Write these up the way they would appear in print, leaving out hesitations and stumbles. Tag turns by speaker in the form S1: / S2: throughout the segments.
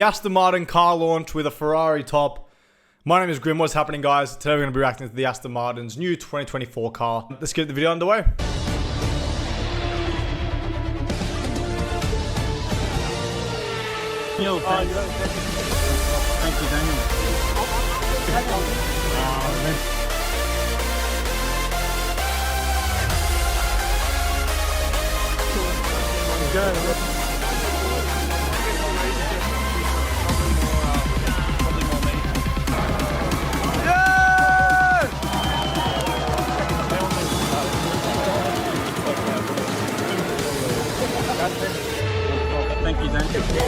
S1: Aston Martin car launch with a Ferrari top. My name is Grim. What's happening, guys? Today we're going to be reacting to the Aston Martin's new 2024 car. Let's get the video underway.
S2: Yo, thank you, Daniel. Good. Thank you, Daniel.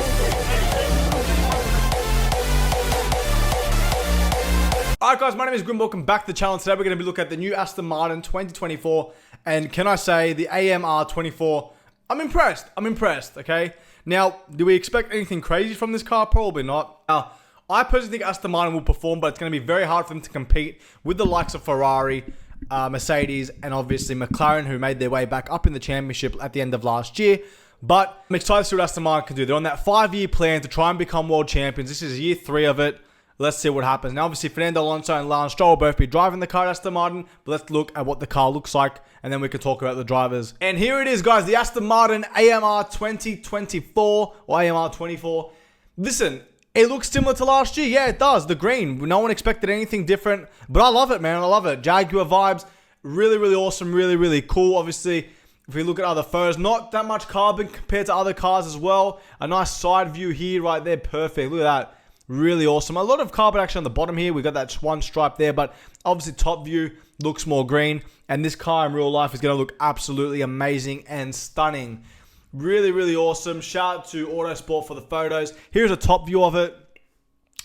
S1: Alright guys, my name is Grim. Welcome back to the channel. Today we're going to be looking at the new Aston Martin 2024. And can I say, the AMR24, I'm impressed, okay? Now, do we expect anything crazy from this car? Probably not. I personally think Aston Martin will perform, but it's going to be very hard for them to compete with the likes of Ferrari, Mercedes, and obviously McLaren, who made their way back up in the championship at the end of last year. But I'm excited to see what Aston Martin can do. They're on that 5-year plan to try and become world champions. This is year 3 of it. Let's see what happens. Now, obviously, Fernando Alonso and Lance Stroll will both be driving the car at Aston Martin. But let's look at what the car looks like, and then we can talk about the drivers. And here it is, guys. The Aston Martin AMR 2024 or AMR 24. Listen, it looks similar to last year. Yeah, it does. The green. No one expected anything different. But I love it, man. I love it. Jaguar vibes. Really, really awesome. Really, really cool. Obviously, if we look at other photos, not that much carbon compared to other cars as well. A nice side view here, right there. Perfect. Look at that. Really awesome. A lot of carbon actually on the bottom here. We got that one stripe there, but obviously top view looks more green. And this car in real life is going to look absolutely amazing and stunning. Really, really awesome. Shout out to Autosport for the photos. Here's a top view of it.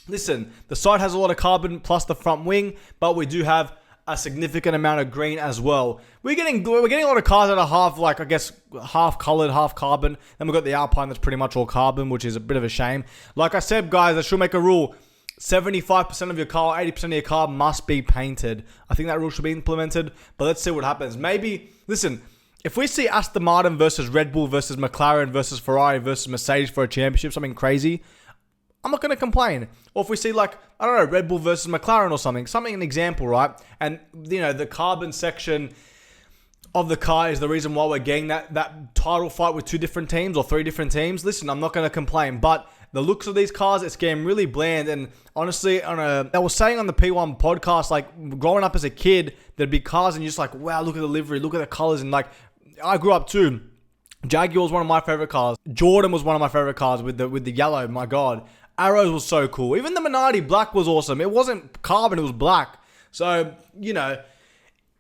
S1: Listen, the side has a lot of carbon plus the front wing, but we do have a significant amount of green as well. We're getting a lot of cars that are half, like, I guess, half colored, half carbon. Then we've got the Alpine that's pretty much all carbon, which is a bit of a shame. Like I said, guys, I should make a rule. 75% of your car, 80% of your car must be painted. I think that rule should be implemented, but let's see what happens. Maybe, listen, if we see Aston Martin versus Red Bull versus McLaren versus Ferrari versus Mercedes for a championship, something crazy, I'm not going to complain. Or if we see, like, I don't know, Red Bull versus McLaren or something, an example, right? And, you know, the carbon section of the car is the reason why we're getting that title fight with 2 different teams or 3 different teams. Listen, I'm not going to complain, but the looks of these cars, it's getting really bland. And honestly, I was saying on the P1 podcast, like, growing up as a kid, there'd be cars and you're just like, wow, look at the livery, look at the colors. And, like, I grew up too. Jaguar was one of my favorite cars. Jordan was one of my favorite cars with the yellow, my God. Arrows was so cool. Even the Minardi black was awesome. It wasn't carbon, it was black. So, you know,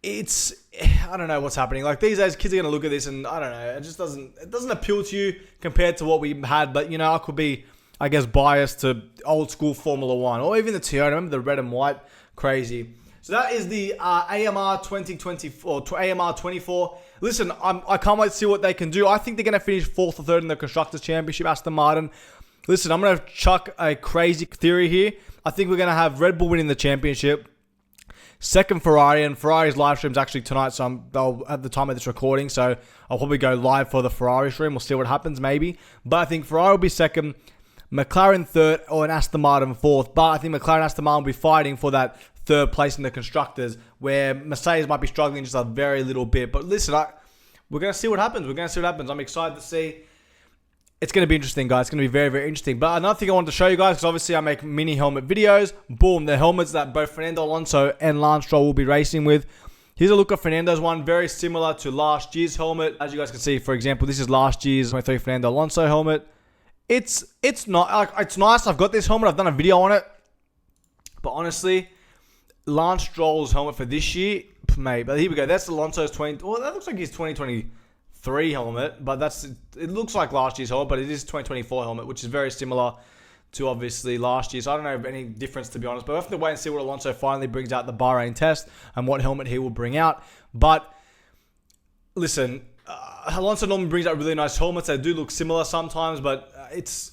S1: I don't know what's happening. Like, these days, kids are going to look at this and, I don't know, it doesn't appeal to you compared to what we had. But, you know, I could be, I guess, biased to old school Formula 1 or even the Toyota. Remember the red and white? Crazy. So that is the AMR 2024, AMR 24. Listen, I can't wait to see what they can do. I think they're going to finish 4th or 3rd in the Constructors' Championship, Aston Martin. Listen, I'm going to chuck a crazy theory here. I think we're going to have Red Bull winning the championship. 2nd, Ferrari, and Ferrari's live stream's actually tonight, so they'll at the time of this recording, so I'll probably go live for the Ferrari stream. We'll see what happens, maybe. But I think Ferrari will be 2nd, McLaren 3rd, or an Aston Martin 4th. But I think McLaren and Aston Martin will be fighting for that 3rd place in the Constructors, where Mercedes might be struggling just a very little bit. But listen, we're going to see what happens. I'm excited to see. It's going to be interesting, guys. It's going to be very, very interesting. But another thing I wanted to show you guys, because obviously I make mini helmet videos. Boom, the helmets that both Fernando Alonso and Lance Stroll will be racing with. Here's a look at Fernando's one, very similar to last year's helmet. As you guys can see, for example, this is last year's 23 Fernando Alonso helmet. It's not, like, it's nice. I've got this helmet. I've done a video on it. But honestly, Lance Stroll's helmet for this year, mate. But here we go. That's Alonso's 20. Well, that looks like his 2023 helmet, but it looks like last year's helmet, but it is 2024 helmet, which is very similar to obviously last year. So I don't know of any difference, to be honest, but we'll have to wait and see what Alonso finally brings out the Bahrain test and what helmet he will bring out. But listen, Alonso normally brings out really nice helmets. They do look similar sometimes, but it's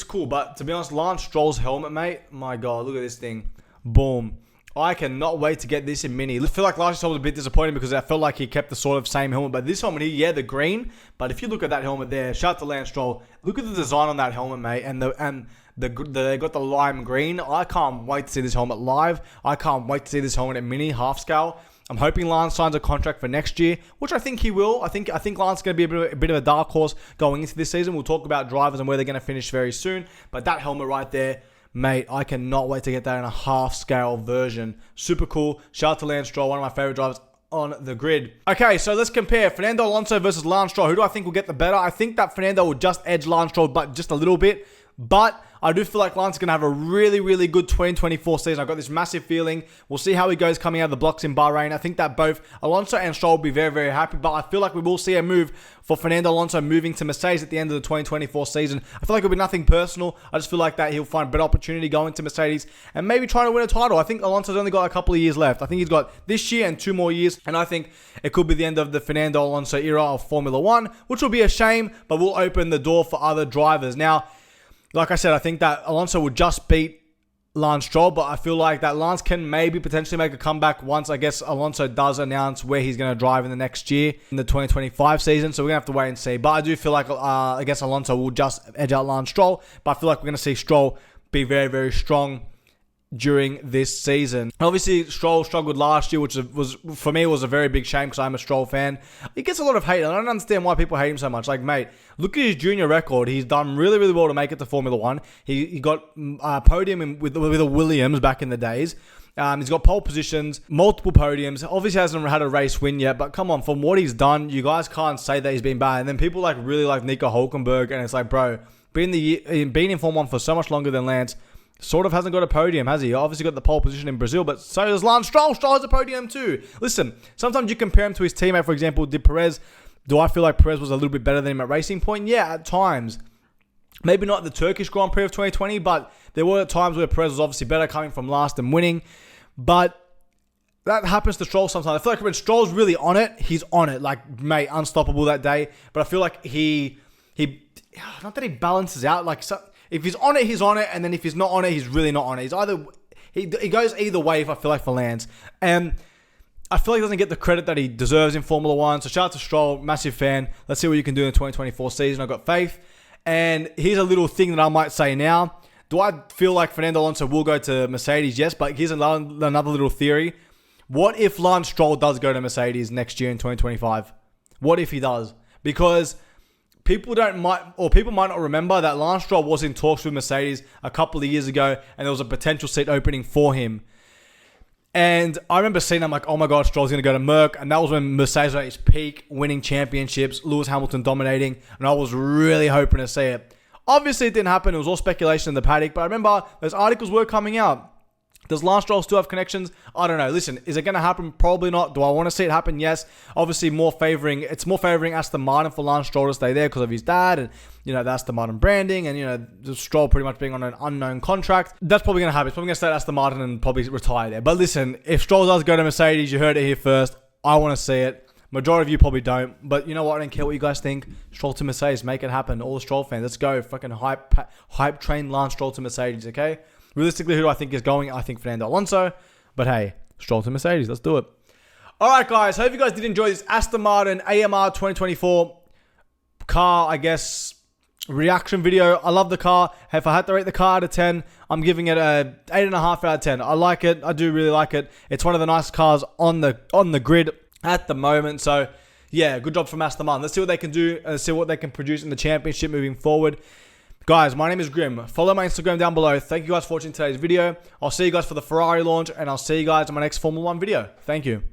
S1: cool. But to be honest, Lance Stroll's helmet, mate, my God, look at this thing. Boom. I cannot wait to get this in Mini. I feel like last year I was a bit disappointed because I felt like he kept the sort of same helmet. But this helmet here, yeah, the green. But if you look at that helmet there, shout out to Lance Stroll. Look at the design on that helmet, mate. And they got the lime green. I can't wait to see this helmet live. I can't wait to see this helmet in Mini, half scale. I'm hoping Lance signs a contract for next year, which I think he will. I think Lance is going to be a bit of a dark horse going into this season. We'll talk about drivers and where they're going to finish very soon. But that helmet right there, mate, I cannot wait to get that in a half-scale version. Super cool. Shout out to Lance Stroll, one of my favorite drivers on the grid. Okay, so let's compare Fernando Alonso versus Lance Stroll. Who do I think will get the better? I think that Fernando will just edge Lance Stroll, but just a little bit. But I do feel like Lance is going to have a really, really good 2024 season. I've got this massive feeling. We'll see how he goes coming out of the blocks in Bahrain. I think that both Alonso and Stroll will be very, very happy. But I feel like we will see a move for Fernando Alonso moving to Mercedes at the end of the 2024 season. I feel like it'll be nothing personal. I just feel like that he'll find better opportunity going to Mercedes and maybe trying to win a title. I think Alonso's only got a couple of years left. I think he's got this year and 2 more years. And I think it could be the end of the Fernando Alonso era of Formula 1, which will be a shame, but will open the door for other drivers. Now, like I said, I think that Alonso will just beat Lance Stroll, but I feel like that Lance can maybe potentially make a comeback once, I guess, Alonso does announce where he's going to drive in the next year, in the 2025 season, so we're going to have to wait and see. But I do feel like, I guess Alonso will just edge out Lance Stroll, but I feel like we're going to see Stroll be very, very strong during this season. Obviously, Stroll struggled last year, which was for me was a very big shame because I'm a Stroll fan. He gets a lot of hate, and I don't understand why people hate him so much. Like, mate, look at his junior record. He's done really, really well to make it to Formula 1. He got a podium with a Williams back in the days. He's got pole positions, multiple podiums. Obviously hasn't had a race win yet, but come on, from what he's done, you guys can't say that he's been bad. And then people really like Nico Hulkenberg, and it's like, bro, being in Formula 1 for so much longer than Lance, sort of hasn't got a podium, has he? Obviously got the pole position in Brazil, but so does Lance Stroll. Stroll has a podium too. Listen, sometimes you compare him to his teammate, for example, did Perez. Do I feel like Perez was a little bit better than him at Racing Point? Yeah, at times. Maybe not the Turkish Grand Prix of 2020, but there were times where Perez was obviously better coming from last and winning. But that happens to Stroll sometimes. I feel like when Stroll's really on it, he's on it. Like, mate, unstoppable that day. But I feel like he not that he balances out. Like, so, if he's on it, he's on it. And then if he's not on it, he's really not on it. He goes either way, if I feel like, for Lance. And I feel like he doesn't get the credit that he deserves in Formula 1. So shout out to Stroll, massive fan. Let's see what you can do in the 2024 season. I've got faith. And here's a little thing that I might say now. Do I feel like Fernando Alonso will go to Mercedes? Yes, but here's another little theory. What if Lance Stroll does go to Mercedes next year in 2025? What if he does? Because people might not remember that Lance Stroll was in talks with Mercedes a couple of years ago, and there was a potential seat opening for him. And I remember seeing, I'm like, oh my God, Stroll's going to go to Merc. And that was when Mercedes was at its peak, winning championships, Lewis Hamilton dominating. And I was really hoping to see it. Obviously, it didn't happen. It was all speculation in the paddock. But I remember those articles were coming out. Does Lance Stroll still have connections? I don't know. Listen, is it going to happen? Probably not. Do I want to see it happen? Yes. Obviously, it's more favoring Aston Martin for Lance Stroll to stay there because of his dad and, the Aston Martin branding and, the Stroll pretty much being on an unknown contract. That's probably going to happen. It's probably going to stay at Aston Martin and probably retire there. But listen, if Stroll does go to Mercedes, you heard it here first. I want to see it. Majority of you probably don't. But you know what? I don't care what you guys think. Stroll to Mercedes. Make it happen. All the Stroll fans. Let's go. Fucking hype train Lance Stroll to Mercedes, okay? Realistically, who do I think is going? I think Fernando Alonso. But hey, Stroll to Mercedes. Let's do it. All right, guys. Hope you guys did enjoy this Aston Martin AMR 2024 car, I guess, reaction video. I love the car. If I had to rate the car out of 10, I'm giving it a 8.5 out of 10. I like it. I do really like it. It's one of the nicest cars on the grid at the moment. So, yeah, good job from Aston Martin. Let's see what they can do. Let's see what they can produce in the championship moving forward. Guys, my name is Grim. Follow my Instagram down below. Thank you guys for watching today's video. I'll see you guys for the Ferrari launch, and I'll see you guys in my next Formula 1 video. Thank you.